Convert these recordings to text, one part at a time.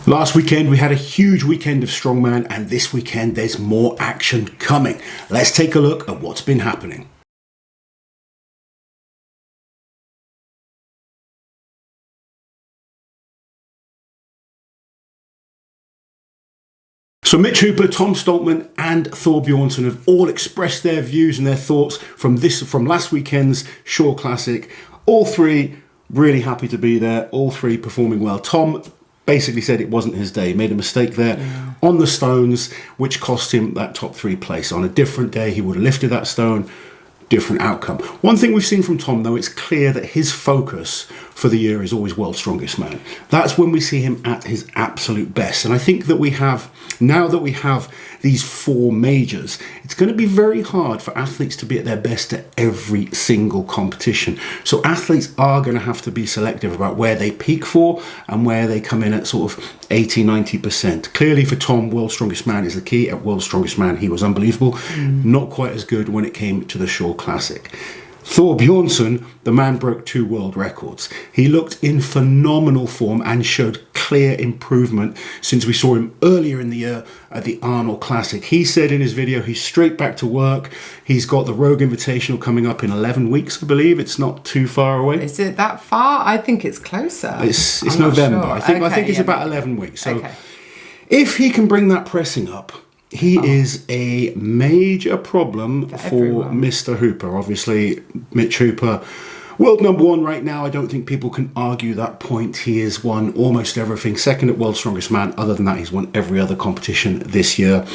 Last weekend we had a huge weekend of Strongman, and this weekend there's more action coming. Let's take a look at what's been happening. So Mitch Hooper, Tom Stoltman and Thor Bjornsson have all expressed their views and their thoughts from last weekend's Shore Classic. All three really happy to be there, all three performing well. Tom basically said it wasn't his day, made a mistake there on the stones, which cost him that top 3 place. On a different day, he would have lifted that stone, different outcome. One thing we've seen from Tom, though, it's clear that his focus for the year is always world's strongest man. That's when we see him at his absolute best. And I think that now that we have these 4 majors, it's going to be very hard for athletes to be at their best at every single competition. So athletes are going to have to be selective about where they peak for and where they come in at sort of 80-90%. Clearly for Tom, world's strongest man is the key. At world's strongest man, he was unbelievable. Not quite as good when it came to the Shore Classic. Thor Bjornsson, the man broke 2 world records. He looked in phenomenal form and showed clear improvement since we saw him earlier in the year at the Arnold Classic. He said in his video he's straight back to work. He's got the Rogue Invitational coming up in 11 weeks, I believe. It's not too far away. Is it that far? I think it's closer. It's November. Sure. I think it's about 11 weeks. So if he can bring that pressing up, he is a major problem for Mr. Hooper. Obviously, Mitch Hooper, world number 1 right now. I don't think people can argue that point. He has won almost everything. Second at world's strongest man. Other than that, he's won every other competition this year.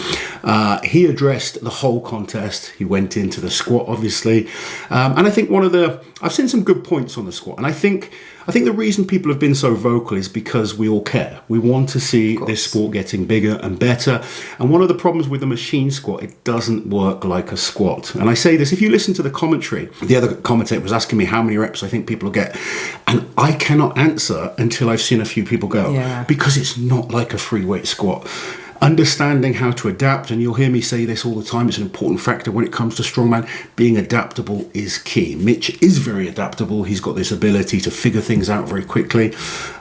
He addressed the whole contest. He went into the squat, obviously. And I think I've seen some good points on the squat. And I think the reason people have been so vocal is because we all care. We want to see this sport getting bigger and better. And one of the problems with the machine squat, it doesn't work like a squat. And I say this, if you listen to the commentary, the other commentator was asking me how many reps I think people will get. And I cannot answer until I've seen a few people go. Because it's not like a free weight squat. Understanding how to adapt, and you'll hear me say this all the time, it's an important factor when it comes to strongman. Being adaptable is key. Mitch is very adaptable. He's got this ability to figure things out very quickly.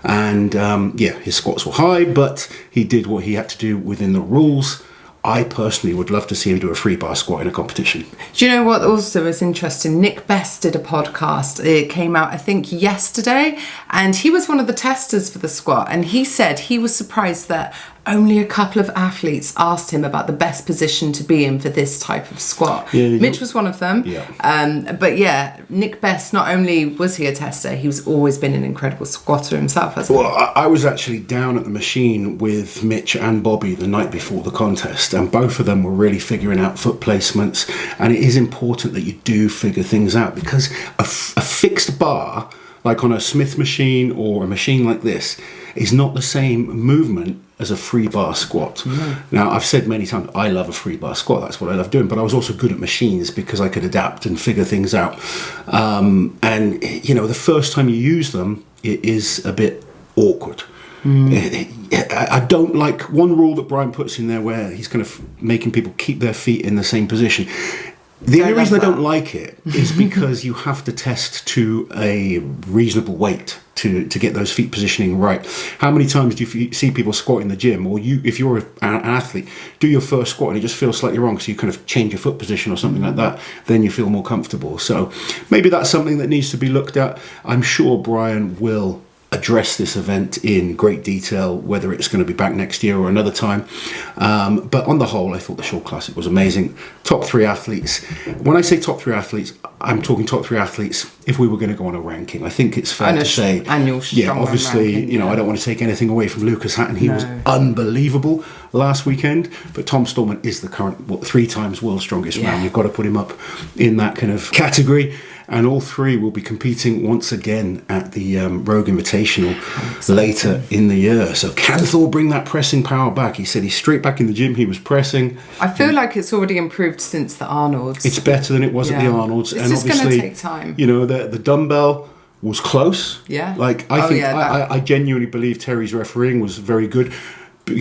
And his squats were high, but he did what he had to do within the rules. I personally would love to see him do a 3-bar squat in a competition. Do you know what also is interesting? Nick Best did a podcast. It came out, I think, yesterday. And he was one of the testers for the squat. And he said he was surprised that only a couple of athletes asked him about the best position to be in for this type of squat. Mitch was one of them. Nick Best, not only was he a tester, he's always been an incredible squatter himself, hasn't he? Well, I was actually down at the machine with Mitch and Bobby the night before the contest, and both of them were really figuring out foot placements. And it is important that you do figure things out, because a fixed bar, like on a Smith machine or a machine like this, is not the same movement as a 3-bar squat. Now, I've said many times, I love a 3-bar squat. That's what I love doing. But I was also good at machines because I could adapt and figure things out. The first time you use them, it is a bit awkward. I don't like one rule that Brian puts in there where he's kind of making people keep their feet in the same position. The only reason I don't like it is because you have to test to a reasonable weight to get those feet positioning right. How many times do you see people squat in the gym, or if you're an athlete, do your first squat and it just feels slightly wrong, so you kind of change your foot position or something like that, then you feel more comfortable. So maybe that's something that needs to be looked at. I'm sure Brian will address this event in great detail, whether it's going to be back next year or another time. But on the whole, I thought the Shore Classic was amazing. Top 3 athletes. When I say top 3 athletes, I'm talking top 3 athletes if we were going to go on a ranking. I think it's fair to say, obviously, ranking, I don't want to take anything away from Lucas Hatton. He was unbelievable last weekend, but Tom Stoltman is the current 3 times world's strongest man. You've got to put him up in that kind of category. And all 3 will be competing once again at the Rogue Invitational later in the year. So can Thor bring that pressing power back? He said he's straight back in the gym. He was pressing. I feel like it's already improved since the Arnolds. It's better than it was at the Arnolds. It's just going to take time. The dumbbell was close. Yeah. I genuinely believe Terry's refereeing was very good.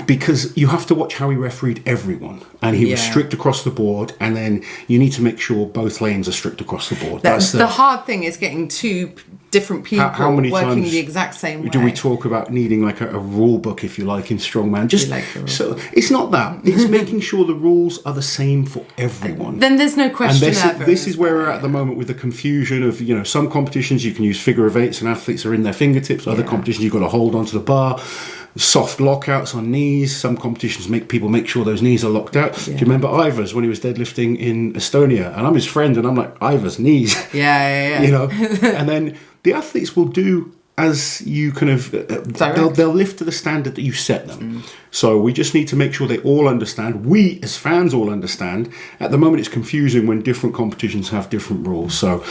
because you have to watch how he refereed everyone, and he was strict across the board, and then you need to make sure both lanes are strict across the board. That's the hard thing, is getting two different people how many working times the exact same way. Do we talk about needing like a rule book, if you like, in Strongman? So it's not that. It's making sure the rules are the same for everyone. Then there's no question and this is where we're at the moment with the confusion of, some competitions you can use figure of eights and athletes are in their fingertips. Other competitions you've got to hold onto the bar. Soft lockouts on knees. Some competitions make people make sure those knees are locked out. Do you remember Ivers when he was deadlifting in Estonia? And I'm his friend, and I'm like, Ivers, knees. Yeah. And then the athletes will do as you kind of they'll lift to the standard that you set them. So we just need to make sure they all understand. We as fans all understand. At the moment it's confusing when different competitions have different rules. So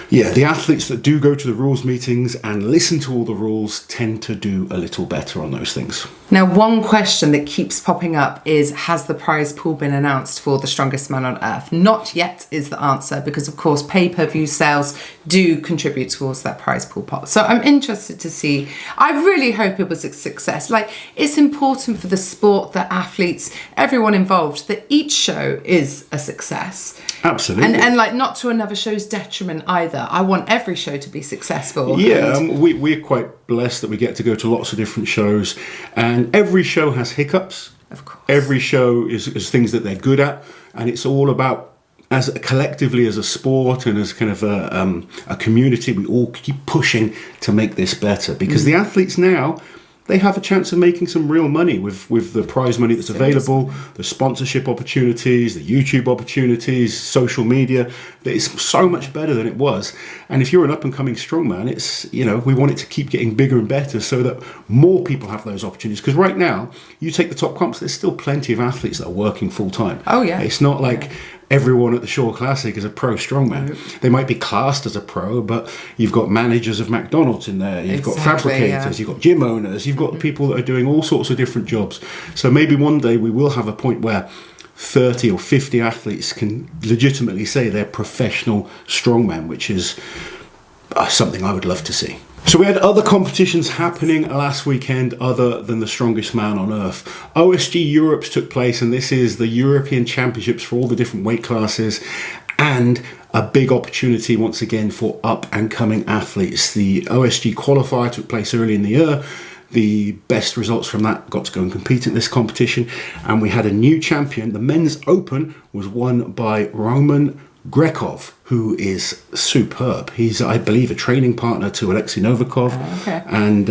the athletes that do go to the rules meetings and listen to all the rules tend to do a little better on those things. Now, one question that keeps popping up is, has the prize pool been announced for the Strongest Man on Earth? Not yet is the answer, because of course pay-per-view sales do contribute towards that prize pool pot. So I'm interested to see. I really hope it was a success. Like, it's important for the sport, the athletes, everyone involved, that each show is a success. Absolutely. And like, not to another show's detriment either. I want every show to be successful. Yeah, we're quite blessed that we get to go to lots of different shows, and every show has hiccups. Of course. Every show is things that they're good at, and it's all about, as collectively as a sport and as kind of a community, we all keep pushing to make this better, because the athletes now, they have a chance of making some real money with the prize money that's available, the sponsorship opportunities, the YouTube opportunities, social media. It's so much better than it was. And if you're an up-and-coming strongman, it's, we want it to keep getting bigger and better so that more people have those opportunities. Because right now, you take the top comps, there's still plenty of athletes that are working full-time. Oh, yeah. It's not like everyone at the Shore Classic is a pro strongman. Nope. They might be classed as a pro, but you've got managers of McDonald's in there, you've got fabricators, you've got gym owners, you've got people that are doing all sorts of different jobs. So maybe one day we will have a point where 30 or 50 athletes can legitimately say they're professional strongmen, which is something I would love to see. So we had other competitions happening last weekend other than the Strongest Man on Earth. OSG Europe took place, and this is the European Championships for all the different weight classes, and a big opportunity once again for up-and-coming athletes. The OSG qualifier took place early in the year. The best results from that got to go and compete in this competition, and we had a new champion. The men's open was won by Roman Grekov, who is superb. He's, I believe, a training partner to Alexei Novikov. Okay. And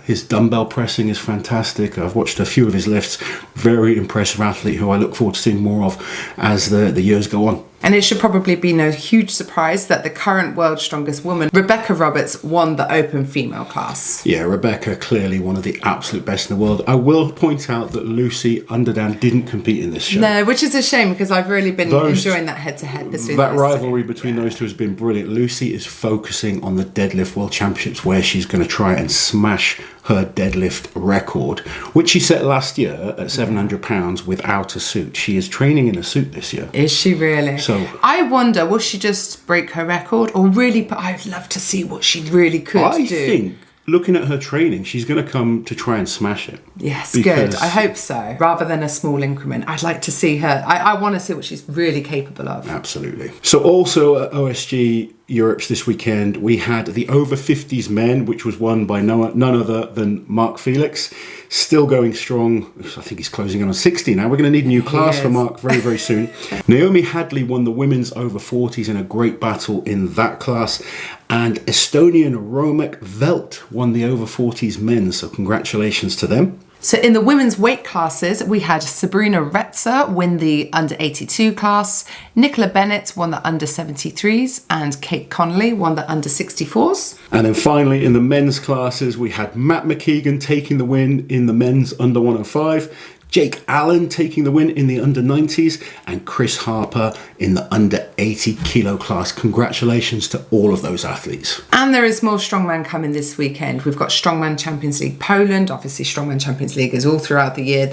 his dumbbell pressing is fantastic. I've watched a few of his lifts. Very impressive athlete who I look forward to seeing more of as the years go on. And it should probably be no huge surprise that the current world's strongest woman, Rebecca Roberts, won the open female class. Yeah, Rebecca, clearly one of the absolute best in the world. I will point out that Lucy Underdown didn't compete in this show. No, which is a shame, because I've really been enjoying that head-to-head. That rivalry between those two has been brilliant. Lucy is focusing on the deadlift world championships, where she's going to try and smash her deadlift record, which she set last year at 700 pounds without a suit. She is training in a suit this year. Is she really? So I wonder, will she just break her record, or really? But I'd love to see what she really could do. I think, looking at her training, she's going to come to try and smash it. Yes, good. I hope so. Rather than a small increment, I'd like to see her. I want to see what she's really capable of. Absolutely. So also at OSG Europe's this weekend, we had the over 50s men, which was won by none other than Mark Felix. Still going strong. I think he's closing in on 60 now. We're going to need a new class for Mark very, very soon. Naomi Hadley won the women's over 40s in a great battle in that class. And Estonian Romek Velt won the over 40s men. So congratulations to them. So in the women's weight classes, we had Sabrina Retzer win the under 82 class, Nicola Bennett won the under 73s, and Kate Connolly won the under 64s. And then finally in the men's classes, we had Matt McKeegan taking the win in the men's under 105, Jake Allen taking the win in the under 90s, and Chris Harper in the under 80 kilo class. Congratulations to all of those athletes. And there is more Strongman coming this weekend. We've got Strongman Champions League Poland. Obviously, Strongman Champions League is all throughout the year.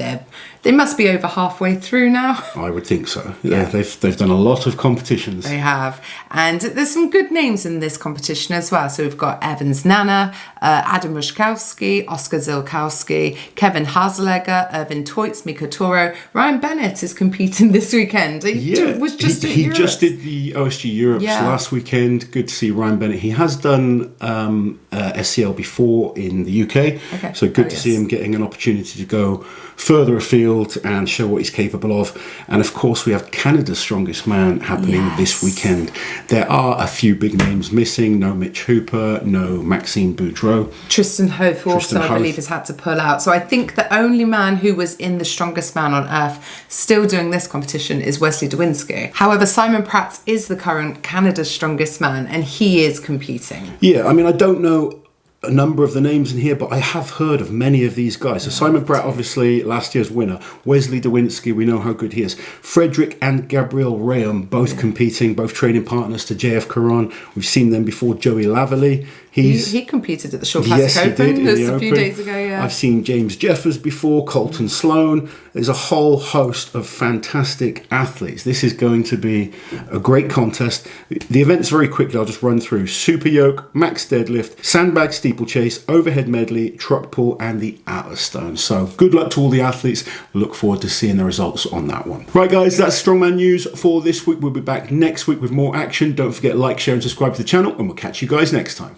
They must be over halfway through now. I would think so. Yeah. They've done a lot of competitions. They have. And there's some good names in this competition as well. So we've got Evans Nana, Adam Ruszkowski, Oscar Zilkowski, Kevin Haselegger, Irvin Teutz, Miko Toro. Ryan Bennett is competing this weekend. He just did the OSG Europe last weekend. Good to see Ryan Bennett. He has done SCL before in the UK, so good to see him getting an opportunity to go further afield and show what he's capable of. And of course, we have Canada's Strongest Man happening this weekend. There are a few big names missing. No Mitch Hooper, no Maxime Boudreau. Tristan Hoth also, I believe, has had to pull out. So I think the only man who was in the Strongest Man on Earth still doing this competition is Wesley Dewinski. However, Simon Pratt is the current Canada's Strongest Man, and he is competing. Yeah, I mean, I don't know a number of the names in here, but I have heard of many of these guys. So Simon Pratt, obviously last year's winner. Wesley Dewinski, we know how good he is. Frederick and Gabriel Rayam, both competing, both training partners to JF Caron. We've seen them before. Joey Laverly. He competed at the Shore Classic Open a few days ago, I've seen James Jeffers before, Colton Sloan. There's a whole host of fantastic athletes. This is going to be a great contest. The events, very quickly, I'll just run through. Super yoke, max deadlift, sandbag steeplechase, overhead medley, truck pull, and the Atlas stone. So good luck to all the athletes. Look forward to seeing the results on that one. Right, guys, that's Strongman news for this week. We'll be back next week with more action. Don't forget to like, share, and subscribe to the channel, and we'll catch you guys next time.